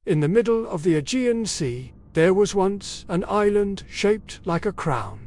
In the middle of the Aegean Sea, there was once an island shaped like a crown.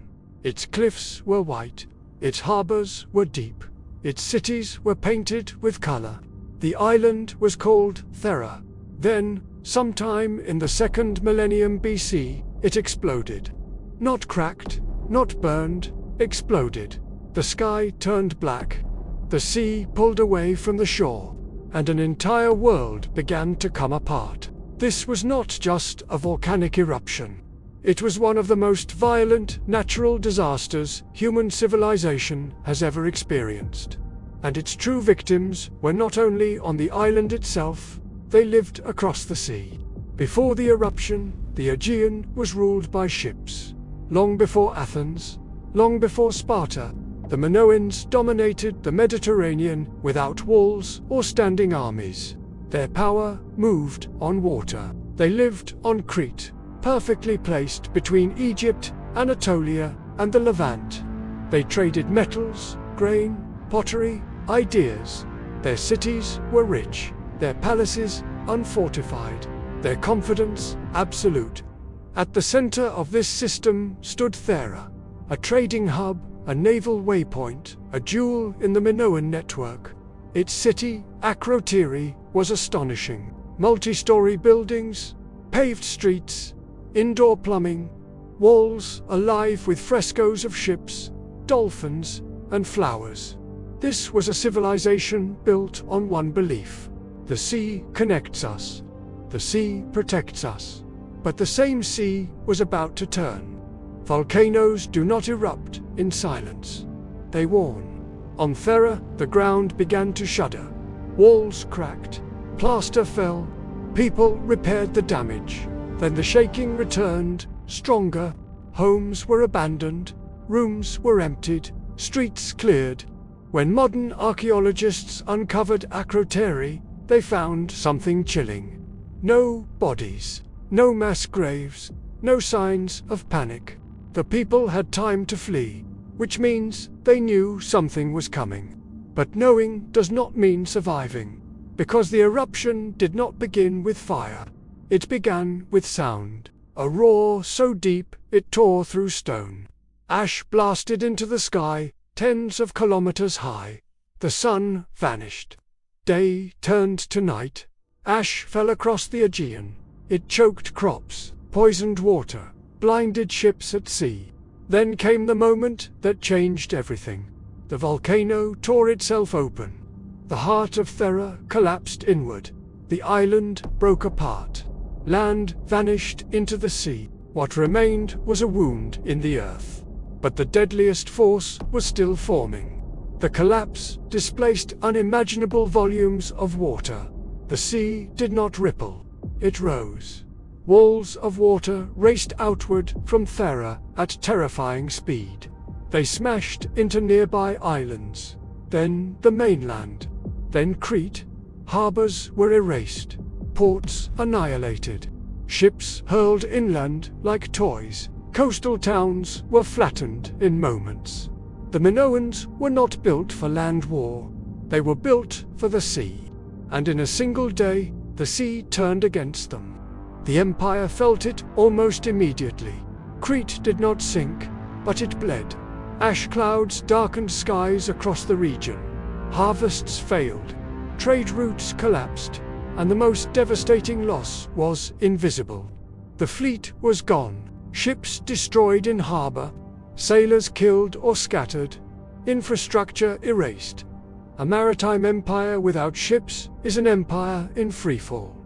Its cliffs were white, its harbors were deep, its cities were painted with color. The island was called Thera. Then, sometime in the 2nd millennium BC, it exploded. Not cracked, not burned, exploded. The sky turned black. The sea pulled away from the shore, and an entire world began to come apart. This was not just a volcanic eruption. It was one of the most violent natural disasters human civilization has ever experienced. And its true victims were not only on the island itself, they lived across the sea. Before the eruption, the Aegean was ruled by ships. Long before Athens, long before Sparta, the Minoans dominated the Mediterranean without walls or standing armies. Their power moved on water. They lived on Crete, perfectly placed between Egypt, Anatolia, and the Levant. They traded metals, grain, pottery, ideas. Their cities were rich, their palaces unfortified, their confidence absolute. At the center of this system stood Thera, a trading hub, a naval waypoint, a jewel in the Minoan network. Its city, Akrotiri, was astonishing. Multi-story buildings, paved streets, indoor plumbing, walls alive with frescoes of ships, dolphins, and flowers. This was a civilization built on one belief: the sea connects us, the sea protects us. But the same sea was about to turn. Volcanoes do not erupt in silence. They warn. On Thera, the ground began to shudder. Walls cracked, plaster fell, people repaired the damage. Then the shaking returned, stronger. Homes were abandoned, rooms were emptied, streets cleared. When modern archaeologists uncovered Akrotiri, they found something chilling. No bodies, no mass graves, no signs of panic. The people had time to flee, which means they knew something was coming. But knowing does not mean surviving, because the eruption did not begin with fire. It began with sound, a roar so deep it tore through stone. Ash blasted into the sky, tens of kilometers high. The sun vanished. Day turned to night. Ash fell across the Aegean. It choked crops, poisoned water, blinded ships at sea. Then came the moment that changed everything. The volcano tore itself open. The heart of Thera collapsed inward. The island broke apart. Land vanished into the sea. What remained was a wound in the earth. But the deadliest force was still forming. The collapse displaced unimaginable volumes of water. The sea did not ripple. It rose. Walls of water raced outward from Thera at terrifying speed. They smashed into nearby islands, then the mainland, then Crete. Harbors were erased, ports annihilated, ships hurled inland like toys. Coastal towns were flattened in moments. The Minoans were not built for land war. They were built for the sea. And in a single day, the sea turned against them. The empire felt it almost immediately. Crete did not sink, but it bled. Ash clouds darkened skies across the region. Harvests failed. Trade routes collapsed. And the most devastating loss was invisible. The fleet was gone. Ships destroyed in harbor. Sailors killed or scattered. Infrastructure erased. A maritime empire without ships is an empire in freefall.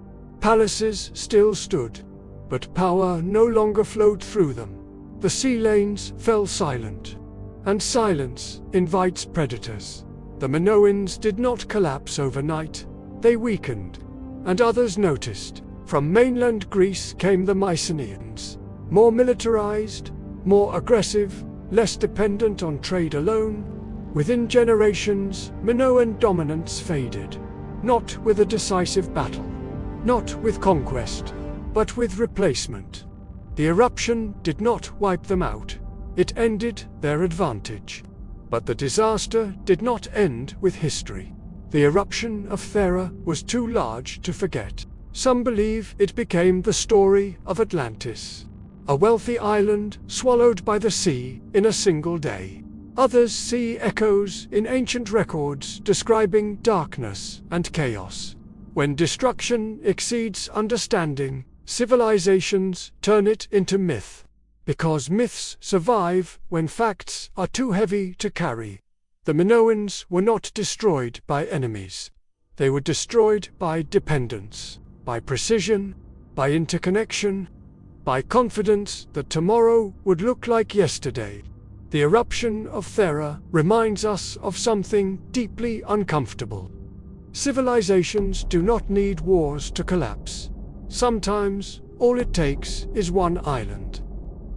Palaces still stood, but power no longer flowed through them. The sea lanes fell silent, and silence invites predators. The Minoans did not collapse overnight. They weakened, and others noticed. From mainland Greece came the Mycenaeans, more militarized, more aggressive, less dependent on trade alone. Within generations, Minoan dominance faded, not with a decisive battle. Not with conquest, but with replacement. The eruption did not wipe them out. It ended their advantage. But the disaster did not end with history. The eruption of Thera was too large to forget. Some believe it became the story of Atlantis, a wealthy island swallowed by the sea in a single day. Others see echoes in ancient records describing darkness and chaos. When destruction exceeds understanding, civilizations turn it into myth. Because myths survive when facts are too heavy to carry. The Minoans were not destroyed by enemies. They were destroyed by dependence, by precision, by interconnection, by confidence that tomorrow would look like yesterday. The eruption of Thera reminds us of something deeply uncomfortable. Civilizations do not need wars to collapse. Sometimes all it takes is one island,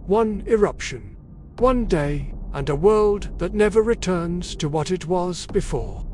one eruption, one day, and a world that never returns to what it was before.